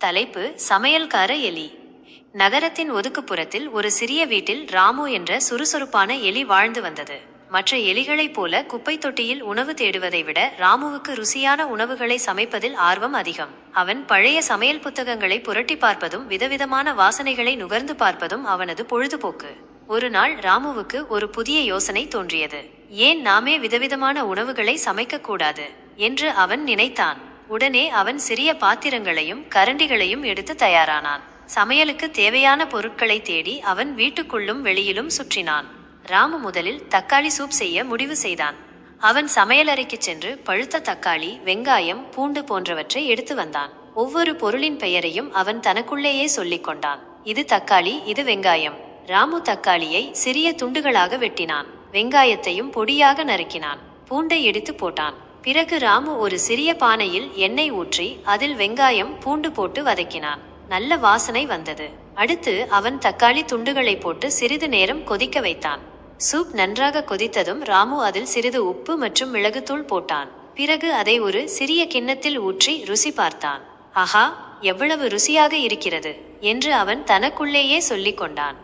தலைப்பு: சமையல்கார எலி. நகரத்தின் ஒதுக்குப்புறத்தில் ஒரு சிறிய வீட்டில் ராமு என்ற சுறுசுறுப்பான எலி வாழ்ந்து வந்தது. மற்ற எலிகளைப் போல குப்பை தொட்டியில் உணவு தேடுவதை விட ராமுவுக்கு ருசியான உணவுகளை சமைப்பதில் ஆர்வம் அதிகம். அவன் பழைய சமையல் புத்தகங்களை புரட்டி பார்ப்பதும் விதவிதமான வாசனைகளை நுகர்ந்து பார்ப்பதும் அவனது பொழுதுபோக்கு. ஒரு நாள் ராமுவுக்கு ஒரு புதிய யோசனை தோன்றியது. ஏன் நாமே விதவிதமான உணவுகளை சமைக்கக்கூடாது என்று அவன் நினைத்தான். உடனே அவன் சிறிய பாத்திரங்களையும் கரண்டிகளையும் எடுத்து தயாரானான். சமையலுக்கு தேவையான பொருட்களை தேடி அவன் வீட்டுக்குள்ளும் வெளியிலும் சுற்றினான். ராமு முதலில் தக்காளி சூப் செய்ய முடிவு செய்தான். அவன் சமையலறைக்கு சென்று பழுத்த தக்காளி, வெங்காயம், பூண்டு போன்றவற்றை எடுத்து வந்தான். ஒவ்வொரு பொருளின் பெயரையும் அவன் தனக்குள்ளேயே சொல்லிக் கொண்டான். இது தக்காளி, இது வெங்காயம். ராமு தக்காளியை சிறிய துண்டுகளாக வெட்டினான். வெங்காயத்தையும் பொடியாக நறுக்கினான். பூண்டை இடித்து போட்டான். பிறகு ராமு ஒரு சிறிய பானையில் எண்ணெய் ஊற்றி அதில் வெங்காயம், பூண்டு போட்டு வதக்கினான். நல்ல வாசனை வந்தது. அடுத்து அவன் தக்காளி துண்டுகளை போட்டு சிறிது நேரம் கொதிக்க வைத்தான். சூப் நன்றாக கொதித்ததும் ராமு அதில் சிறிது உப்பு மற்றும் மிளகுத்தூள் போட்டான். பிறகு அதை ஒரு சிறிய கிண்ணத்தில் ஊற்றி ருசி பார்த்தான். ஆஹா, எவ்வளவு ருசியாக இருக்கிறது என்று அவன் தனக்குள்ளேயே சொல்லிக் கொண்டான்.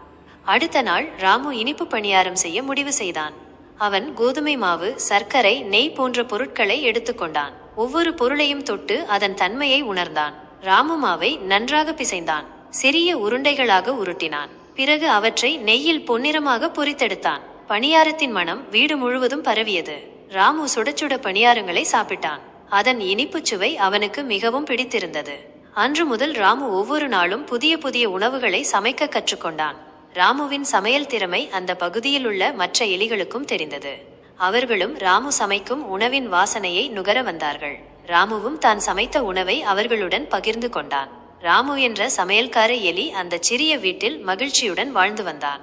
அடுத்த நாள் ராமு இனிப்பு பணியாரம் செய்ய முடிவு செய்தான். அவன் கோதுமை மாவு, சர்க்கரை, நெய் போன்ற பொருட்களை எடுத்துக்கொண்டான். ஒவ்வொரு பொருளையும் தொட்டு அதன் தன்மையை உணர்ந்தான். ராமு மாவை நன்றாக பிசைந்தான். சிறிய உருண்டைகளாக உருட்டினான். பிறகு அவற்றை நெய்யில் பொன்னிறமாக பொரித்தெடுத்தான். பணியாரத்தின் மனம் வீடு முழுவதும் பரவியது. ராமு சுட சுட பணியாரங்களை சாப்பிட்டான். அதன் இனிப்பு சுவை அவனுக்கு மிகவும் பிடித்திருந்தது. அன்று முதல் ராமு ஒவ்வொரு நாளும் புதிய புதிய உணவுகளை சமைக்க கற்றுக்கொண்டான். ராமுவின் சமையல் திறமை அந்த பகுதியில் உள்ள மற்ற எலிகளுக்கும் தெரிந்தது. அவர்களும் ராமு சமைக்கும் உணவின் வாசனையை நுகர வந்தார்கள். ராமுவும் தான் சமைத்த உணவை அவர்களுடன் பகிர்ந்து கொண்டான். ராமு என்ற சமையல்கார எலி அந்த சிறிய வீட்டில் மகிழ்ச்சியுடன் வாழ்ந்து வந்தான்.